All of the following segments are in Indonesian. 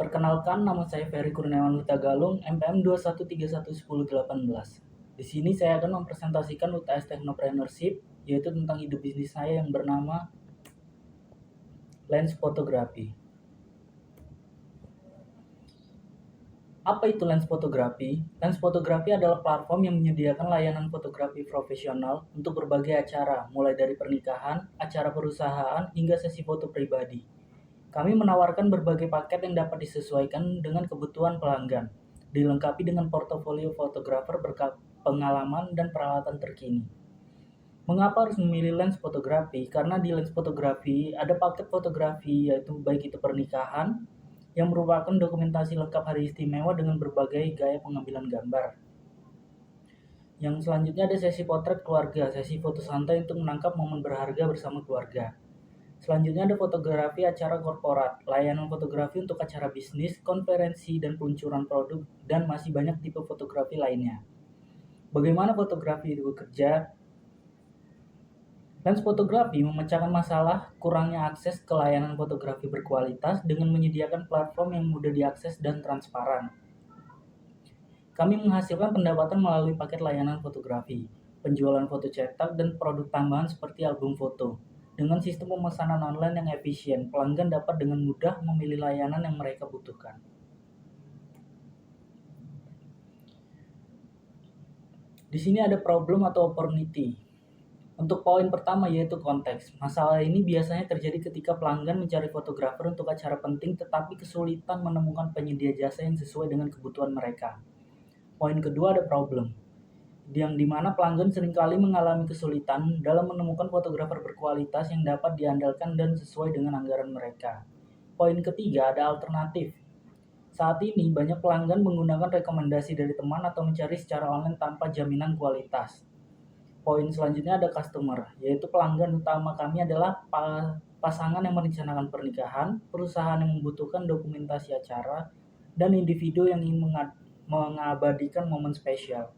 Perkenalkan, nama saya Ferry Kurniawan Hutagalung, MPM 213110118. Di sini saya akan mempresentasikan UTS Technopreneurship, yaitu tentang ide bisnis saya yang bernama Lens Photography. Apa itu lens fotografi? Lens fotografi adalah platform yang menyediakan layanan fotografi profesional untuk berbagai acara, mulai dari pernikahan, acara perusahaan, hingga sesi foto pribadi. Kami menawarkan berbagai paket yang dapat disesuaikan dengan kebutuhan pelanggan, dilengkapi dengan portofolio fotografer berpengalaman dan peralatan terkini. Mengapa harus memilih lens fotografi? Karena di lens fotografi ada paket fotografi, yaitu baik itu pernikahan, yang merupakan dokumentasi lengkap hari istimewa dengan berbagai gaya pengambilan gambar. Yang selanjutnya ada sesi potret keluarga, sesi foto santai untuk menangkap momen berharga bersama keluarga. Selanjutnya ada fotografi acara korporat, layanan fotografi untuk acara bisnis, konferensi, dan peluncuran produk, dan masih banyak tipe fotografi lainnya. Bagaimana fotografi itu bekerja? Lens fotografi memecahkan masalah kurangnya akses ke layanan fotografi berkualitas dengan menyediakan platform yang mudah diakses dan transparan. Kami menghasilkan pendapatan melalui paket layanan fotografi, penjualan foto cetak, dan produk tambahan seperti album foto. Dengan sistem pemesanan online yang efisien, pelanggan dapat dengan mudah memilih layanan yang mereka butuhkan. Di sini ada problem atau opportunity. Untuk poin pertama yaitu konteks. Masalah ini biasanya terjadi ketika pelanggan mencari fotografer untuk acara penting tetapi kesulitan menemukan penyedia jasa yang sesuai dengan kebutuhan mereka. Poin kedua ada problem, yang dimana pelanggan seringkali mengalami kesulitan dalam menemukan fotografer berkualitas yang dapat diandalkan dan sesuai dengan anggaran mereka. Poin ketiga ada alternatif. Saat ini banyak pelanggan menggunakan rekomendasi dari teman atau mencari secara online tanpa jaminan kualitas. Poin selanjutnya ada customer, yaitu pelanggan utama kami adalah pasangan yang merencanakan pernikahan, perusahaan yang membutuhkan dokumentasi acara, dan individu yang ingin mengabadikan momen spesial.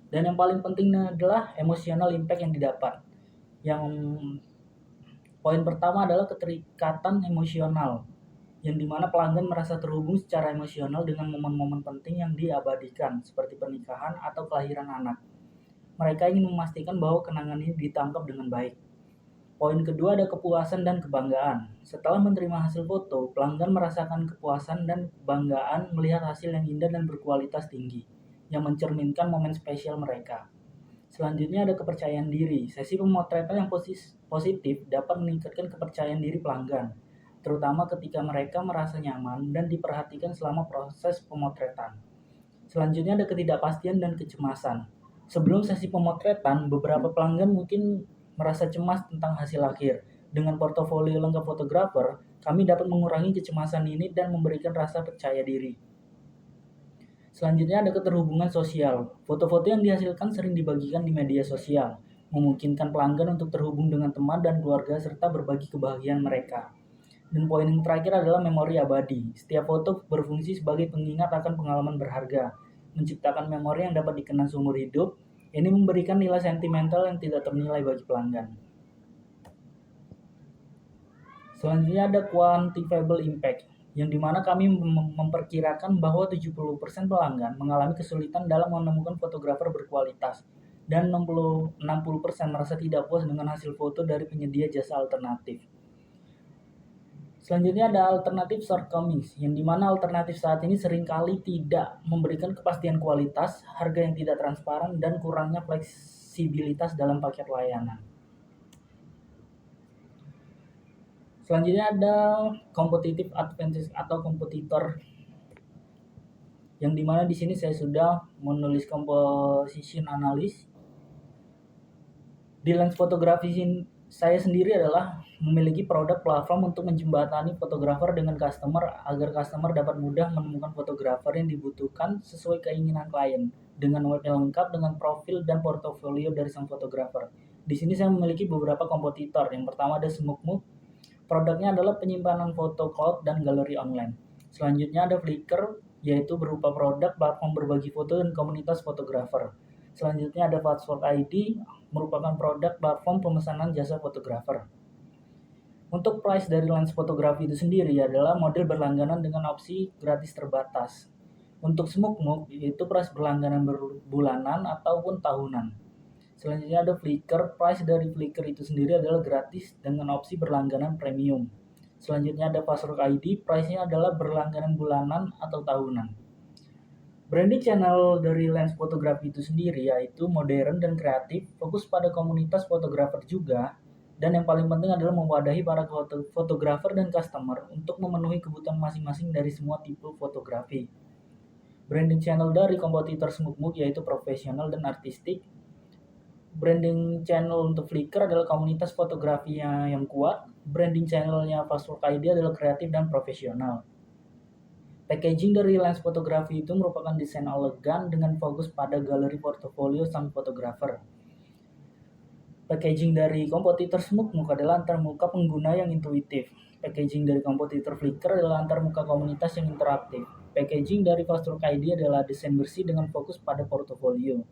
Dan yang paling penting adalah emotional impact yang didapat. Yang poin pertama adalah keterikatan emosional, yang dimana pelanggan merasa terhubung secara emosional dengan momen-momen penting yang diabadikan, seperti pernikahan atau kelahiran anak. Mereka ingin memastikan bahwa kenangan ini ditangkap dengan baik. Poin kedua ada kepuasan dan kebanggaan. Setelah menerima hasil foto, pelanggan merasakan kepuasan dan kebanggaan melihat hasil yang indah dan berkualitas tinggi, yang mencerminkan momen spesial mereka. Selanjutnya ada kepercayaan diri. Sesi pemotretan yang positif dapat meningkatkan kepercayaan diri pelanggan, terutama ketika mereka merasa nyaman dan diperhatikan selama proses pemotretan. Selanjutnya ada ketidakpastian dan kecemasan. Sebelum sesi pemotretan, beberapa pelanggan mungkin merasa cemas tentang hasil akhir. Dengan portofolio lengkap fotografer, kami dapat mengurangi kecemasan ini dan memberikan rasa percaya diri. Selanjutnya ada keterhubungan sosial. Foto-foto yang dihasilkan sering dibagikan di media sosial, memungkinkan pelanggan untuk terhubung dengan teman dan keluarga serta berbagi kebahagiaan mereka. Dan poin yang terakhir adalah memori abadi. Setiap foto berfungsi sebagai pengingat akan pengalaman berharga, menciptakan memori yang dapat dikenang seumur hidup. Ini memberikan nilai sentimental yang tidak ternilai bagi pelanggan. Selanjutnya ada quantifiable impact, yang dimana kami memperkirakan bahwa 70% pelanggan mengalami kesulitan dalam menemukan fotografer berkualitas, dan 60% merasa tidak puas dengan hasil foto dari penyedia jasa alternatif. Selanjutnya ada alternatif shortcomings, yang dimana alternatif saat ini seringkali tidak memberikan kepastian kualitas, harga yang tidak transparan, dan kurangnya fleksibilitas dalam paket layanan. Selanjutnya ada competitive advantage atau kompetitor, yang dimana di sini saya sudah menulis composition analysis. Di lens fotografi saya sendiri adalah memiliki produk platform untuk menjembatani fotografer dengan customer agar customer dapat mudah menemukan fotografer yang dibutuhkan sesuai keinginan klien dengan web yang lengkap dengan profil dan portofolio dari sang fotografer. Di sini saya memiliki beberapa kompetitor. Yang pertama ada SmokeMove. Produknya adalah penyimpanan foto cloud dan galeri online. Selanjutnya ada Flickr, yaitu berupa produk platform berbagi foto dan komunitas fotografer. Selanjutnya ada Fastwork ID, merupakan produk platform pemesanan jasa fotografer. Untuk price dari lens fotografi itu sendiri adalah model berlangganan dengan opsi gratis terbatas. Untuk smoke yaitu price berlangganan bulanan ataupun tahunan. Selanjutnya ada Flickr. Price dari Flickr itu sendiri adalah gratis dengan opsi berlangganan premium. Selanjutnya ada Fastwork ID. Price-nya adalah berlangganan bulanan atau tahunan. Branding channel dari lens fotografi itu sendiri yaitu modern dan kreatif, fokus pada komunitas fotografer juga, dan yang paling penting adalah mewadahi para fotografer dan customer untuk memenuhi kebutuhan masing-masing dari semua tipe fotografi. Branding channel dari kompetitor Smugmug yaitu profesional dan artistik. Branding channel untuk Flickr adalah komunitas fotografinya yang kuat. Branding channelnya Fastwork ID adalah kreatif dan profesional. Packaging dari lens fotografi itu merupakan desain elegan dengan fokus pada galeri portofolio sang fotografer. Packaging dari kompetitor Smugmug adalah antarmuka pengguna yang intuitif. Packaging dari kompetitor Flickr adalah antarmuka komunitas yang interaktif. Packaging dari Fastwork ID adalah desain bersih dengan fokus pada portofolio.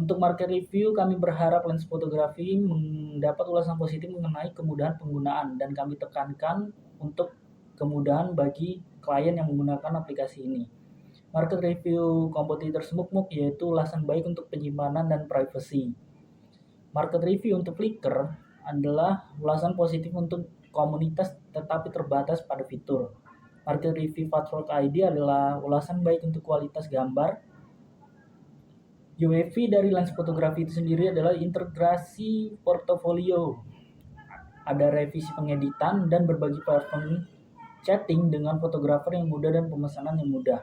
Untuk market review, kami berharap lens fotografi mendapat ulasan positif mengenai kemudahan penggunaan dan kami tekankan untuk kemudahan bagi klien yang menggunakan aplikasi ini. Market review kompetitor Smugmug yaitu ulasan baik untuk penyimpanan dan privacy. Market review untuk Flickr adalah ulasan positif untuk komunitas tetapi terbatas pada fitur. Market review Fastwork ID adalah ulasan baik untuk kualitas gambar. UAV dari lens fotografi itu sendiri adalah integrasi portofolio. Ada revisi pengeditan dan berbagi platform chatting dengan fotografer yang mudah dan pemesanan yang mudah.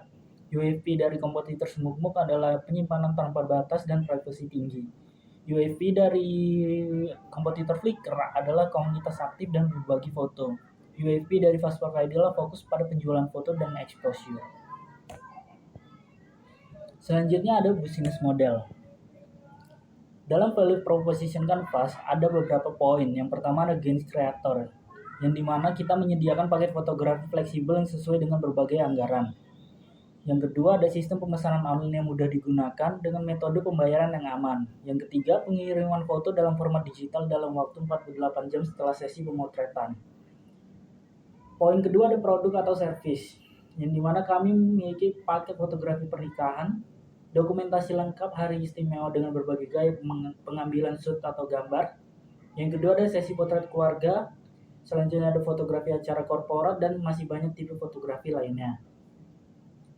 UAV dari kompetitor Smugmug adalah penyimpanan tanpa batas dan privasi tinggi. UAV dari kompetitor Flickr adalah komunitas aktif dan berbagi foto. UAV dari Fastwork ID adalah fokus pada penjualan foto dan exposure. Selanjutnya ada business model. Dalam value proposition Canvas ada beberapa poin. Yang pertama ada gains creator, yang dimana kita menyediakan paket fotografi fleksibel yang sesuai dengan berbagai anggaran. Yang kedua ada sistem pemesanan online yang mudah digunakan dengan metode pembayaran yang aman. Yang ketiga pengiriman foto dalam format digital dalam waktu 48 jam setelah sesi pemotretan. Poin kedua ada produk atau service, yang dimana kami memiliki paket fotografi pernikahan, dokumentasi lengkap hari istimewa dengan berbagai gaya pengambilan shoot atau gambar. Yang kedua ada sesi potret keluarga, selanjutnya ada fotografi acara korporat dan masih banyak tipe fotografi lainnya.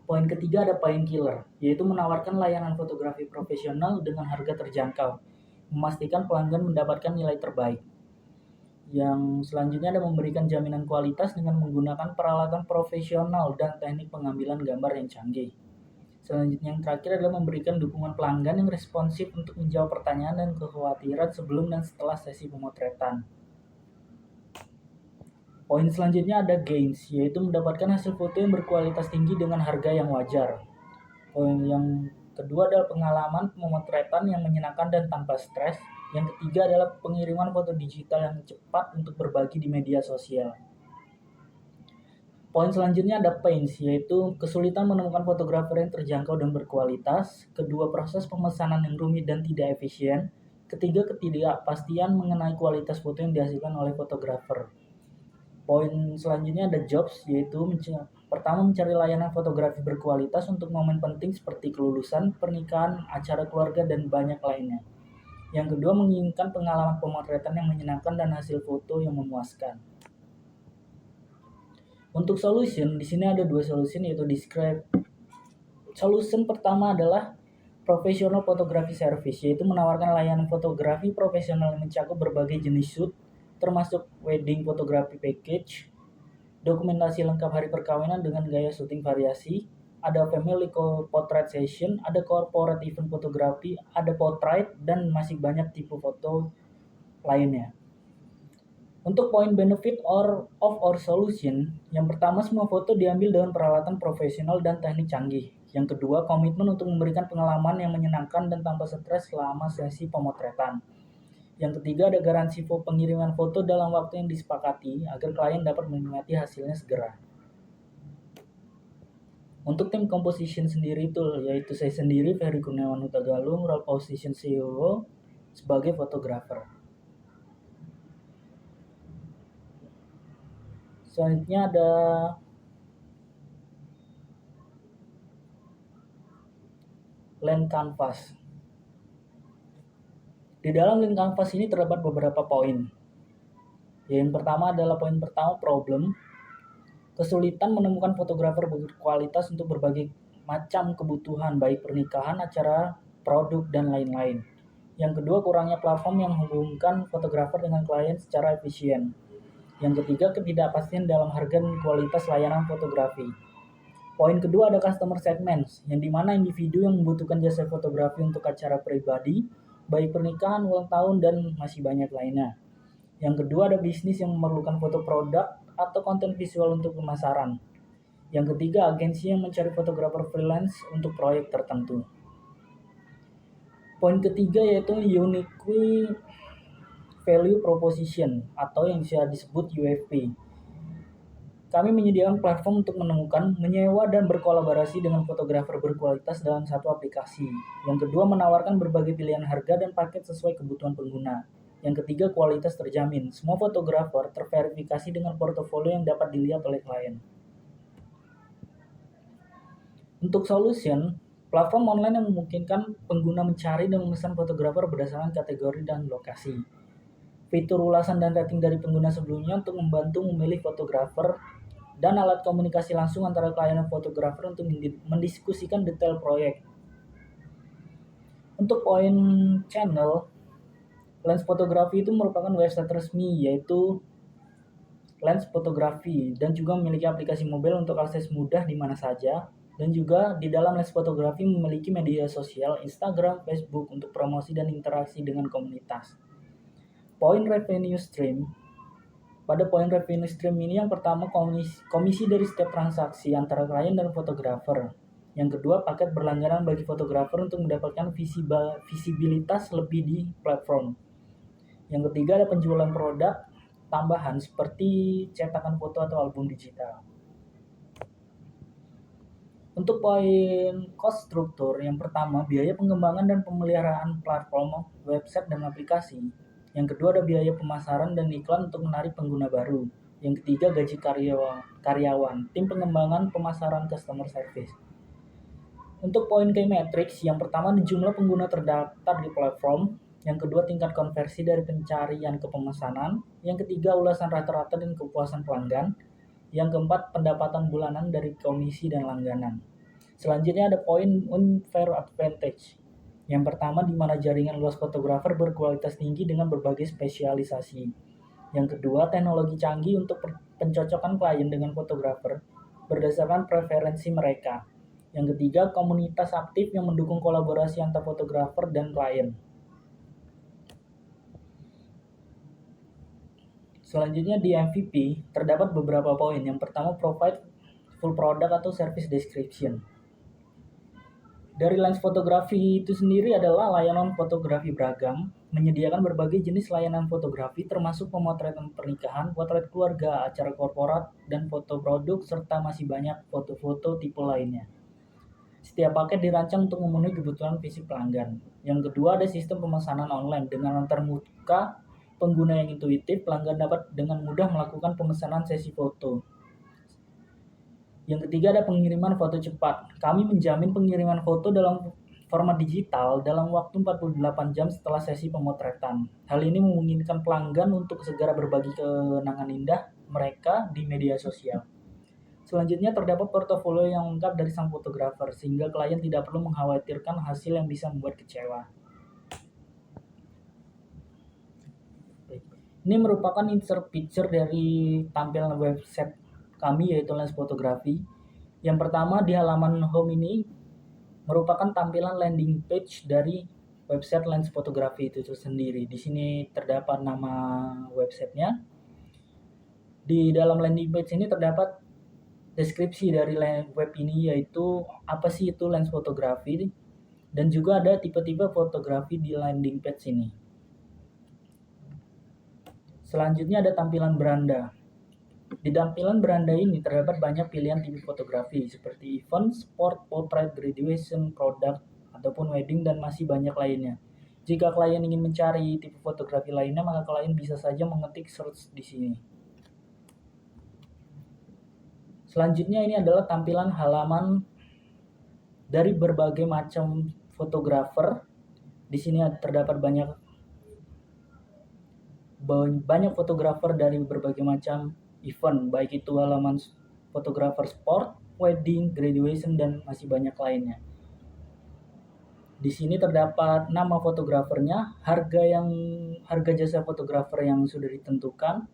Poin ketiga ada painkiller, yaitu menawarkan layanan fotografi profesional dengan harga terjangkau, memastikan pelanggan mendapatkan nilai terbaik. Yang selanjutnya ada memberikan jaminan kualitas dengan menggunakan peralatan profesional dan teknik pengambilan gambar yang canggih. Selanjutnya yang terakhir adalah memberikan dukungan pelanggan yang responsif untuk menjawab pertanyaan dan kekhawatiran sebelum dan setelah sesi pemotretan. Poin selanjutnya ada gains, yaitu mendapatkan hasil foto yang berkualitas tinggi dengan harga yang wajar. Poin yang kedua adalah pengalaman pemotretan yang menyenangkan dan tanpa stres. Yang ketiga adalah pengiriman foto digital yang cepat untuk berbagi di media sosial. Poin selanjutnya ada pains, yaitu kesulitan menemukan fotografer yang terjangkau dan berkualitas. Kedua, proses pemesanan yang rumit dan tidak efisien. Ketiga, ketidakpastian mengenai kualitas foto yang dihasilkan oleh fotografer. Poin selanjutnya ada jobs, yaitu pertama mencari layanan fotografi berkualitas untuk momen penting seperti kelulusan, pernikahan, acara keluarga, dan banyak lainnya. Yang kedua menginginkan pengalaman pemotretan yang menyenangkan dan hasil foto yang memuaskan. Untuk solution, di sini ada dua solution, yaitu describe. Solution pertama adalah professional photography service, yaitu menawarkan layanan fotografi profesional yang mencakup berbagai jenis shoot, termasuk wedding photography package, dokumentasi lengkap hari perkawinan dengan gaya syuting variasi, ada family portrait session, ada corporate event fotografi, ada portrait, dan masih banyak tipe foto lainnya. Untuk poin benefit of our solution, yang pertama semua foto diambil dengan peralatan profesional dan teknik canggih. Yang kedua, komitmen untuk memberikan pengalaman yang menyenangkan dan tanpa stres selama sesi pemotretan. Yang ketiga ada garansi pengiriman foto dalam waktu yang disepakati agar klien dapat menikmati hasilnya segera. Untuk tim composition sendiri itu yaitu saya sendiri Ferry Kurniawan Huta Galung, role position CEO sebagai fotografer. Selanjutnya ada land canvas. Di dalam land canvas ini terdapat beberapa poin. Yang pertama adalah poin pertama problem. Kesulitan menemukan fotografer berkualitas untuk berbagai macam kebutuhan, baik pernikahan, acara, produk, dan lain-lain. Yang kedua, kurangnya platform yang menghubungkan fotografer dengan klien secara efisien. Yang ketiga, ketidakpastian dalam harga dan kualitas layanan fotografi. Poin kedua ada customer segments, yang dimana individu yang membutuhkan jasa fotografi untuk acara pribadi, baik pernikahan, ulang tahun, dan masih banyak lainnya. Yang kedua ada bisnis yang memerlukan foto produk atau konten visual untuk pemasaran. Yang ketiga, agensi yang mencari fotografer freelance untuk proyek tertentu. Poin ketiga yaitu unique value proposition atau yang bisa disebut UVP. Kami menyediakan platform untuk menemukan, menyewa, dan berkolaborasi dengan fotografer berkualitas dalam satu aplikasi. Yang kedua, menawarkan berbagai pilihan harga dan paket sesuai kebutuhan pengguna. Yang ketiga, kualitas terjamin. Semua fotografer terverifikasi dengan portofolio yang dapat dilihat oleh klien. Untuk solution, platform online yang memungkinkan pengguna mencari dan memesan fotografer berdasarkan kategori dan lokasi. Fitur ulasan dan rating dari pengguna sebelumnya untuk membantu memilih fotografer dan alat komunikasi langsung antara klien dan fotografer untuk mendiskusikan detail proyek. Untuk poin channel, Lens Fotografi itu merupakan website resmi yaitu Lens Fotografi dan juga memiliki aplikasi mobile untuk akses mudah di mana saja. Dan juga di dalam Lens Fotografi memiliki media sosial Instagram, Facebook untuk promosi dan interaksi dengan komunitas. Poin revenue stream. Pada poin revenue stream ini yang pertama komisi dari setiap transaksi antara klien dan fotografer. Yang kedua, paket berlangganan bagi fotografer untuk mendapatkan visibilitas lebih di platform. Yang ketiga ada penjualan produk tambahan seperti cetakan foto atau album digital. Untuk poin cost struktur, yang pertama biaya pengembangan dan pemeliharaan platform, website, dan aplikasi. Yang kedua ada biaya pemasaran dan iklan untuk menarik pengguna baru. Yang ketiga gaji karyawan, tim pengembangan, pemasaran, customer service. Untuk poin key metrics, yang pertama jumlah pengguna terdaftar di platform. Yang kedua tingkat konversi dari pencarian ke pemesanan. Yang ketiga ulasan rata-rata dan kepuasan pelanggan. Yang keempat, pendapatan bulanan dari komisi dan langganan. Selanjutnya ada poin unfair advantage. Yang pertama, di mana jaringan luas fotografer berkualitas tinggi dengan berbagai spesialisasi. Yang kedua, teknologi canggih untuk pencocokan klien dengan fotografer berdasarkan preferensi mereka. Yang ketiga, komunitas aktif yang mendukung kolaborasi antar fotografer dan klien. Selanjutnya di MVP terdapat beberapa poin. Yang pertama, provide full product atau service description. Dari Lens Fotografi itu sendiri adalah layanan fotografi beragam, menyediakan berbagai jenis layanan fotografi termasuk pemotretan pernikahan, potret keluarga, acara korporat, dan foto produk, serta masih banyak foto-foto tipe lainnya. Setiap paket dirancang untuk memenuhi kebutuhan fisik pelanggan. Yang kedua ada sistem pemesanan online dengan antar muka pengguna yang intuitif, pelanggan dapat dengan mudah melakukan pemesanan sesi foto. Yang ketiga ada pengiriman foto cepat. Kami menjamin pengiriman foto dalam format digital dalam waktu 48 jam setelah sesi pemotretan. Hal ini memungkinkan pelanggan untuk segera berbagi kenangan indah mereka di media sosial. Selanjutnya terdapat portofolio yang lengkap dari sang fotografer sehingga klien tidak perlu mengkhawatirkan hasil yang bisa membuat kecewa. Ini merupakan insert picture dari tampilan website kami yaitu Lens Fotografi. Yang pertama di halaman home ini merupakan tampilan landing page dari website Lens Fotografi itu sendiri. Di sini terdapat nama websitenya. Di dalam landing page ini terdapat deskripsi dari web ini yaitu apa sih itu Lens Fotografi dan juga ada tipe-tipe fotografi di landing page ini. Selanjutnya ada tampilan beranda. Di tampilan beranda ini terdapat banyak pilihan tipe fotografi seperti event, sport, portrait, graduation, product, ataupun wedding dan masih banyak lainnya. Jika klien ingin mencari tipe fotografi lainnya, maka klien bisa saja mengetik search di sini. Selanjutnya ini adalah tampilan halaman dari berbagai macam fotografer. Di sini terdapat banyak fotografer dari berbagai macam event, baik itu halaman fotografer sport, wedding, graduation, dan masih banyak lainnya. Di sini terdapat nama fotografernya, harga jasa fotografer yang sudah ditentukan.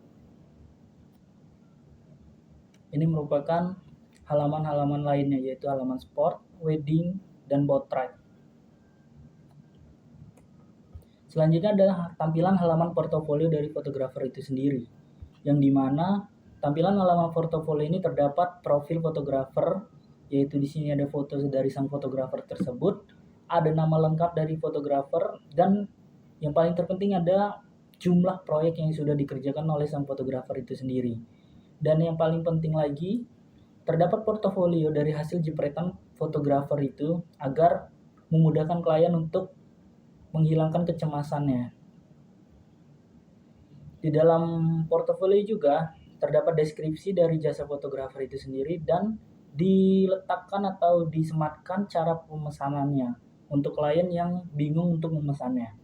Ini merupakan halaman-halaman lainnya, yaitu halaman sport, wedding, dan portrait. Selanjutnya adalah tampilan halaman portofolio dari fotografer itu sendiri, yang dimana tampilan halaman portofolio ini terdapat profil fotografer, yaitu di sini ada foto dari sang fotografer tersebut, ada nama lengkap dari fotografer, dan yang paling terpenting ada jumlah proyek yang sudah dikerjakan oleh sang fotografer itu sendiri. Dan yang paling penting lagi, terdapat portofolio dari hasil jepretan fotografer itu agar memudahkan klien untuk menghilangkan kecemasannya. Di dalam portofolio juga terdapat deskripsi dari jasa fotografer itu sendiri dan diletakkan atau disematkan cara pemesanannya untuk klien yang bingung untuk memesannya.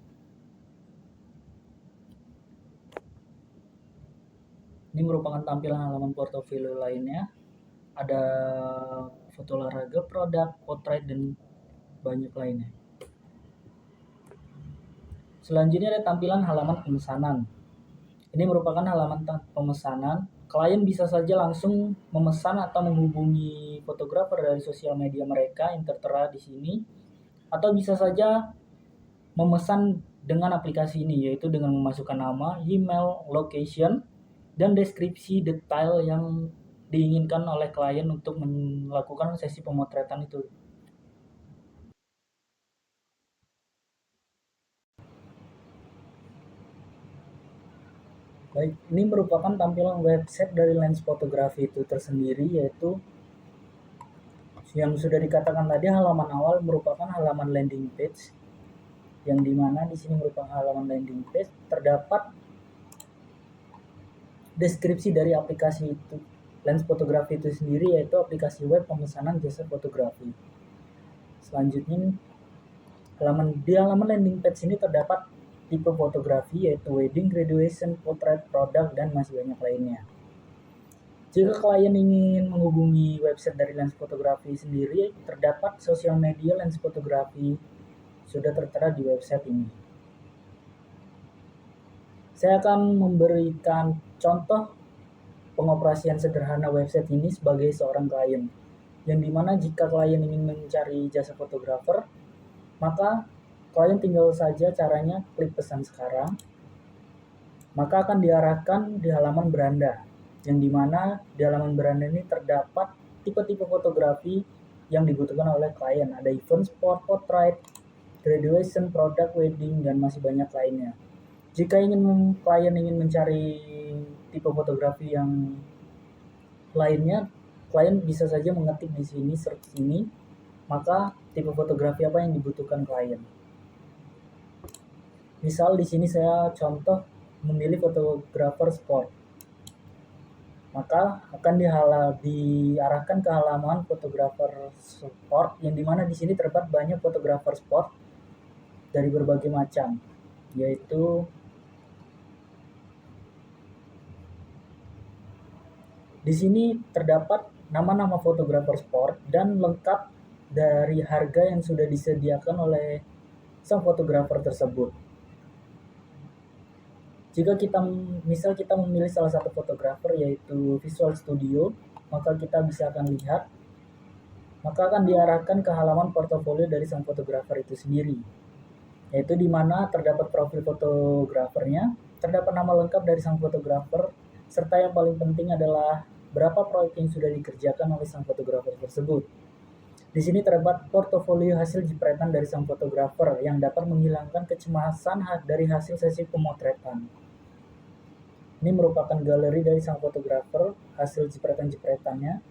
Ini merupakan tampilan halaman portofolio lainnya. Ada foto olahraga, produk, potret, dan banyak lainnya. Selanjutnya ada tampilan halaman pemesanan. Ini merupakan halaman pemesanan. Klien bisa saja langsung memesan atau menghubungi fotografer dari sosial media mereka yang tertera di sini, atau bisa saja memesan dengan aplikasi ini, yaitu dengan memasukkan nama, email, location, dan deskripsi detail yang diinginkan oleh klien untuk melakukan sesi pemotretan itu. Baik, ini merupakan tampilan website dari Lens Fotografi itu tersendiri, yaitu yang sudah dikatakan tadi halaman awal merupakan halaman landing page, yang dimana di sini merupakan halaman landing page, terdapat deskripsi dari aplikasi itu Lens Fotografi itu sendiri, yaitu aplikasi web pemesanan jasa fotografi. Selanjutnya di halaman landing page ini terdapat tipe fotografi, yaitu wedding, graduation, portrait, produk, dan masih banyak lainnya. Jika klien ingin menghubungi website dari Lens Fotografi sendiri, terdapat sosial media Lens Fotografi sudah tertera di website ini. Saya akan memberikan contoh pengoperasian sederhana website ini sebagai seorang klien, yang dimana jika klien ingin mencari jasa fotografer, maka klien tinggal saja caranya klik pesan sekarang, maka akan diarahkan di halaman beranda, yang dimana di halaman beranda ini terdapat tipe-tipe fotografi yang dibutuhkan oleh klien. Ada event, sport, portrait, graduation, produk, wedding, dan masih banyak lainnya. Jika klien ingin mencari tipe fotografi yang lainnya, klien bisa saja mengetik di sini, search ini, maka tipe fotografi apa yang dibutuhkan klien. Misal di sini saya contoh memilih fotografer sport, maka akan diarahkan ke halaman fotografer sport, yang dimana di sini terdapat banyak fotografer sport dari berbagai macam, yaitu di sini terdapat nama-nama fotografer sport dan lengkap dari harga yang sudah disediakan oleh sang fotografer tersebut. Jika kita memilih salah satu fotografer, yaitu Visual Studio, maka kita bisa akan lihat, maka akan diarahkan ke halaman portofolio dari sang fotografer itu sendiri, yaitu di mana terdapat profil fotografernya, terdapat nama lengkap dari sang fotografer, serta yang paling penting adalah berapa proyek yang sudah dikerjakan oleh sang fotografer tersebut. Di sini terdapat portofolio hasil jepretan dari sang fotografer yang dapat menghilangkan kecemasan dari hasil sesi pemotretan. Ini merupakan galeri dari sang fotografer, hasil jepretan-jepretannya.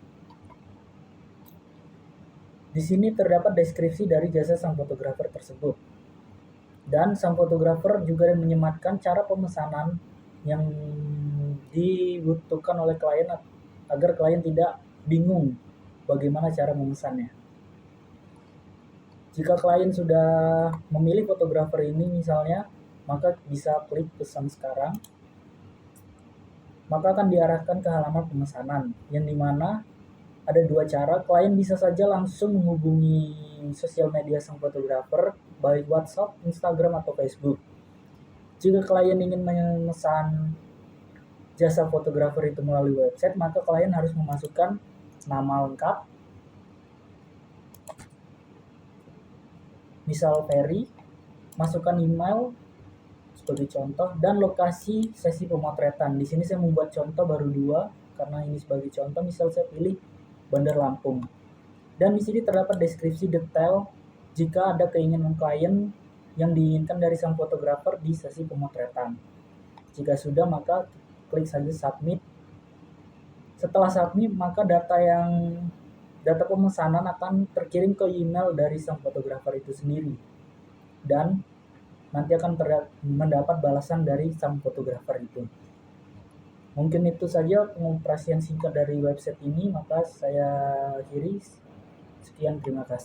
Di sini terdapat deskripsi dari jasa sang fotografer tersebut. Dan sang fotografer juga menyematkan cara pemesanan yang dibutuhkan oleh klien agar klien tidak bingung bagaimana cara memesannya. Jika klien sudah memilih fotografer ini misalnya, maka bisa klik pesan sekarang. Maka akan diarahkan ke halaman pemesanan, yang dimana ada dua cara. Klien bisa saja langsung menghubungi sosial media sang fotografer, baik WhatsApp, Instagram, atau Facebook. Jika klien ingin memesan jasa fotografer itu melalui website, maka klien harus memasukkan nama lengkap, misal Ferry, masukkan email sebagai contoh, dan lokasi sesi pemotretan. Di sini saya membuat contoh baru 2 karena ini sebagai contoh. Misal saya pilih Bandar Lampung. Dan di sini terdapat deskripsi detail jika ada keinginan klien yang diinginkan dari sang fotografer di sesi pemotretan. Jika sudah, maka klik saja submit. Setelah submit, maka data pemesanan akan terkirim ke email dari sang fotografer itu sendiri, dan nanti akan mendapat balasan dari sang fotografer itu. Mungkin itu saja pengoperasian singkat dari website ini, maka saya akhiri. Sekian, terima kasih.